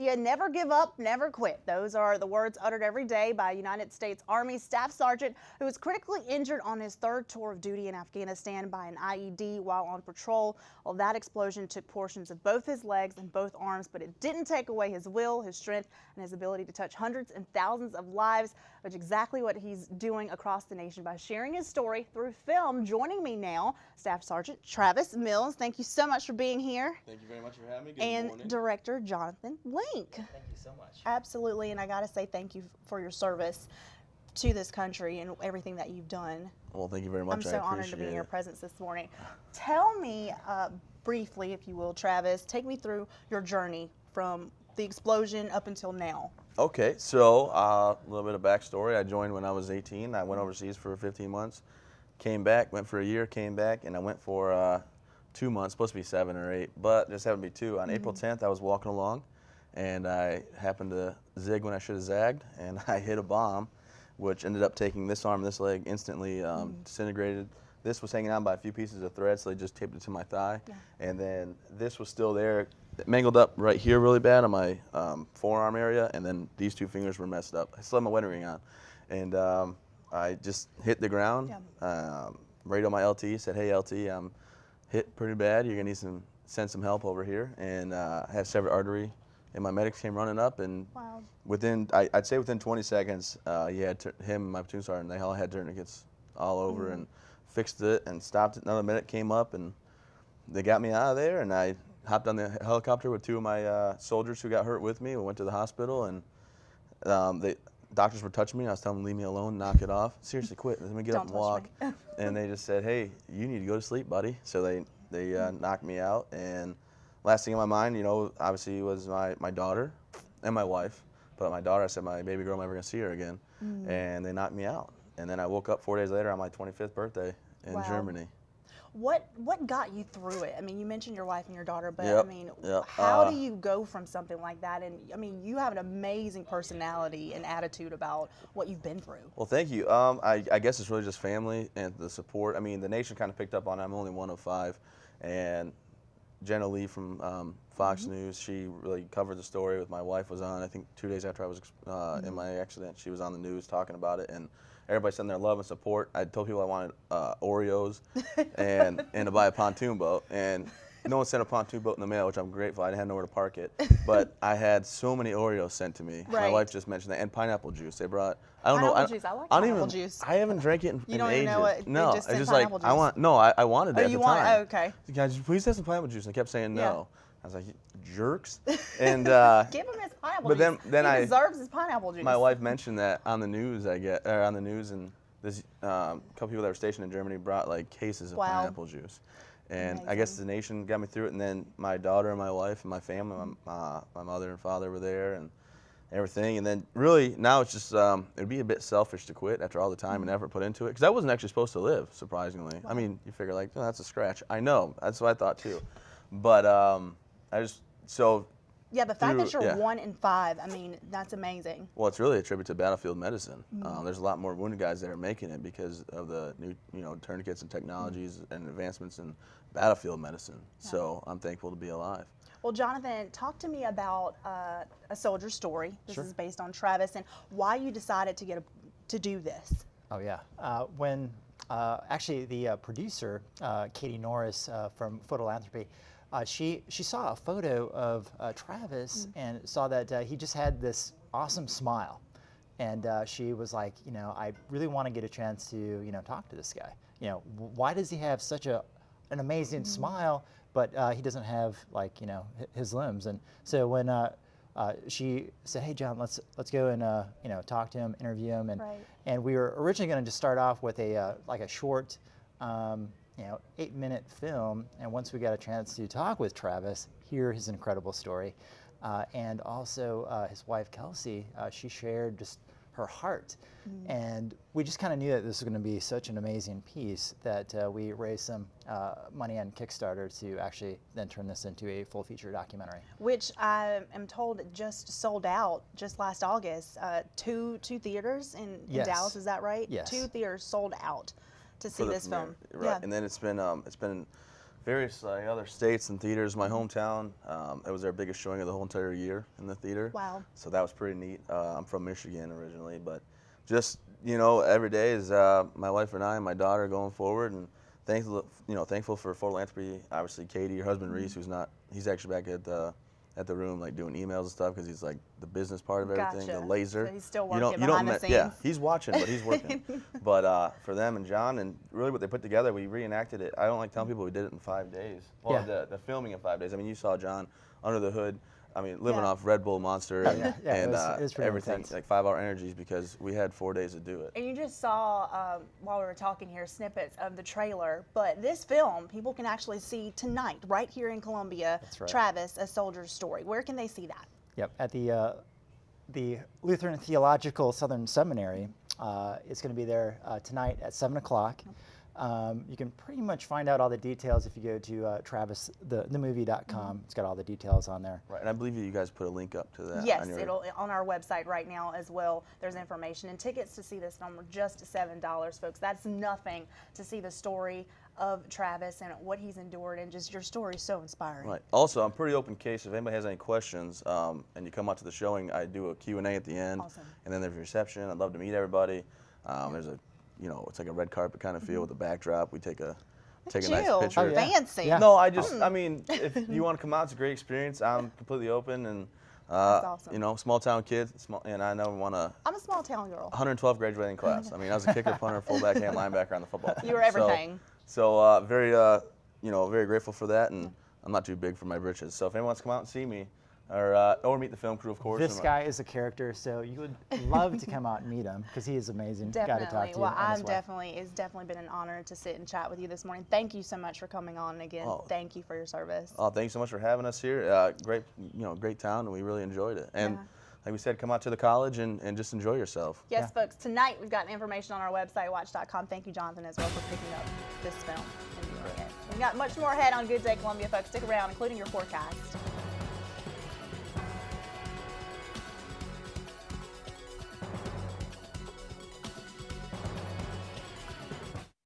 Yeah, never give up, never quit. Those are the words uttered every day by a United States Army Staff Sergeant who was critically injured on his third tour of duty in Afghanistan by an IED while on patrol. Well, that explosion took portions of both his legs and both arms, but it didn't take away his will, his strength, and his ability to touch hundreds and thousands of lives, which is exactly what he's doing across the nation by sharing his story through film. Joining me now, Staff Sergeant Travis Mills. Thank you so much for being here. Thank you very much for having me. Good and morning. Director Jonathan Link. Thank you so much. Absolutely, and I got to say thank you for your service to this country and everything that you've done. Well, thank you very much. I'm so honored to be in your presence this morning. Tell me briefly, if you will, Travis, take me through your journey from the explosion up until now. Okay, so a little bit of backstory. I joined when I was 18. I went overseas for 15 months, came back, went for a year, came back, and I went for 2 months, supposed to be 7 or 8, but just happened to be 2. On April 10th, I was walking along, and I happened to zig when I should have zagged, and I hit a bomb, which ended up taking this arm and this leg instantly disintegrated. This was hanging on by a few pieces of thread, so they just taped it to my thigh. Yeah. And then this was still there. It mangled up right here really bad on my forearm area, and then these 2 fingers were messed up. I still have my wedding ring on. And I just hit the ground, radioed my LT, said, hey LT, I'm hit pretty bad. You're gonna need send some help over here. And I had severed artery, and my medics came running up, and within, I'd say within 20 seconds, he had him and my platoon sergeant, they all had tourniquets all over and fixed it and stopped it. Another medic came up, and they got me out of there, and I hopped on the helicopter with 2 of my soldiers who got hurt with me. We went to the hospital, and the doctors were touching me. I was telling them, leave me alone, knock it off. Seriously, quit. Let me get up and walk. And they just said, hey, you need to go to sleep, buddy. So they knocked me out, and last thing in my mind, you know, obviously was my daughter and my wife. But my daughter, I said, my baby girl, I'm never going to see her again. And they knocked me out. And then I woke up 4 days later on my 25th birthday in Germany. What got you through it? I mean, you mentioned your wife and your daughter, but I mean, Yep. how do you go from something like that? And I mean, you have an amazing personality and attitude about what you've been through. Well, thank you. I guess it's really just family and the support. I mean, the nation kind of picked up on it. I'm only one of 5. And Jenna Lee from Fox News, she really covered the story. With my wife was on, I think 2 days after I was in my accident, she was on the news talking about it, and everybody sent their love and support. I told people I wanted Oreos and to buy a pontoon boat, and no one sent a pontoon boat in the mail, which I'm grateful. I didn't have nowhere to park it, but I had so many Oreos sent to me. My wife just mentioned that, and pineapple juice. They brought. I don't know. Pineapple juice. I like pineapple juice. I haven't drank it in ages. You don't even know what? No, just it's just like I want. No, I wanted it at the time. Oh, okay. Guys, please have some pineapple juice. And I kept saying no. I was like, jerks. And give him his pineapple but juice. Then he deserves his pineapple juice. My wife mentioned that on the news. And this couple people that were stationed in Germany brought like cases of pineapple juice. And I guess the nation got me through it. And then my daughter and my wife and my family, my mother and father were there and everything. And then really now it's just, it'd be a bit selfish to quit after all the time and effort put into it. Because I wasn't actually supposed to live, surprisingly. I mean, you figure like, oh, that's a scratch. I know, that's what I thought too. But yeah, the fact that you're 1 in 5, I mean, that's amazing. Well, it's really a tribute to battlefield medicine. There's a lot more wounded guys that are making it because of the new, tourniquets and technologies and advancements in battlefield medicine. So I'm thankful to be alive. Well, Jonathan, talk to me about a soldier story. This is based on Travis, and why you decided to do this. Oh yeah, when actually the producer Katie Norris from Photolanthropy. She saw a photo of Travis and saw that he just had this awesome smile, and she was like, I really want to get a chance to talk to this guy. Why does he have such an amazing smile, but he doesn't have his limbs? And so when she said, hey John, let's go and talk to him, interview him, and we were originally going to just start off with a short 8-minute film, and once we got a chance to talk with Travis, hear his incredible story, and also his wife Kelsey, she shared just her heart, and we just kind of knew that this was going to be such an amazing piece that we raised some money on Kickstarter to actually then turn this into a full feature documentary. Which I am told it just sold out just last August. Two theaters in Dallas, is that right? Yes. 2 theaters sold out to see this film. Right, and then it's been various other states and theaters. My hometown, it was their biggest showing of the whole entire year in the theater. Wow. So that was pretty neat. I'm from Michigan originally, but just, every day is my wife and I and my daughter going forward, and thankful for philanthropy. Obviously, Katie, your husband Reese, he's actually back at the room, like doing emails and stuff, because he's like the business part of everything, Gotcha. the laser. So he's still working behind the scenes. Yeah, he's watching, but he's working. But for them and John, and really what they put together, we reenacted it. I don't like telling people we did it in 5 days. Well, Yeah. the filming in 5 days. I mean, you saw John under the hood. I mean, living Yeah. off Red Bull, Monster, and, Yeah, it and was pretty everything, intense. like 5-hour energies, because we had 4 days to do it. And you just saw, while we were talking here, snippets of the trailer. But this film, people can actually see tonight, right here in Columbia. That's right. Travis, A Soldier's Story. Where can they see that? Yep, at the Lutheran Theological Southern Seminary. It's going to be there tonight at 7 o'clock. You can pretty much find out all the details if you go to TravisTheMovie.com. It's got all the details on there. Right, and I believe you guys put a link up to that. Yes, on your, it'll on our website right now as well. There's information, and tickets to see this film are just $7, folks. That's nothing to see the story of Travis and what he's endured, and just your story is so inspiring. Right. Also, I'm pretty open case. If anybody has any questions, and you come out to the showing, I do a Q&A at the end. Awesome. And then there's a reception. I'd love to meet everybody. There's a, it's like a red carpet kind of feel with a backdrop. We take a nice Jill, picture. Oh, yeah. fancy. Yeah. No, I mean, if you want to come out, it's a great experience. I'm completely open, and That's awesome. small town kid, and I never won a I'm a small town girl. 112 graduating class. I mean, I was a kicker, punter, fullback, and linebacker on the football team. You were everything. So very, very grateful for that, and I'm not too big for my britches. So if anyone wants to come out and see me, or meet the film crew, of course. This guy is a character, so you would love to come out and meet him because he is amazing. Got to talk Definitely. to you. Well, on his way. it's definitely been an honor to sit and chat with you this morning. Thank you so much for coming on again. Oh. Thank you for your service. Oh, thanks so much for having us here. Great town, and we really enjoyed it. And Yeah. like we said, come out to the college and just enjoy yourself. Yes, folks, tonight we've got information on our website, WACH.com. Thank you, Jonathan, as well, for picking up this film and viewing it. We've got much more ahead on Good Day Columbia, folks. Stick around, including your forecast.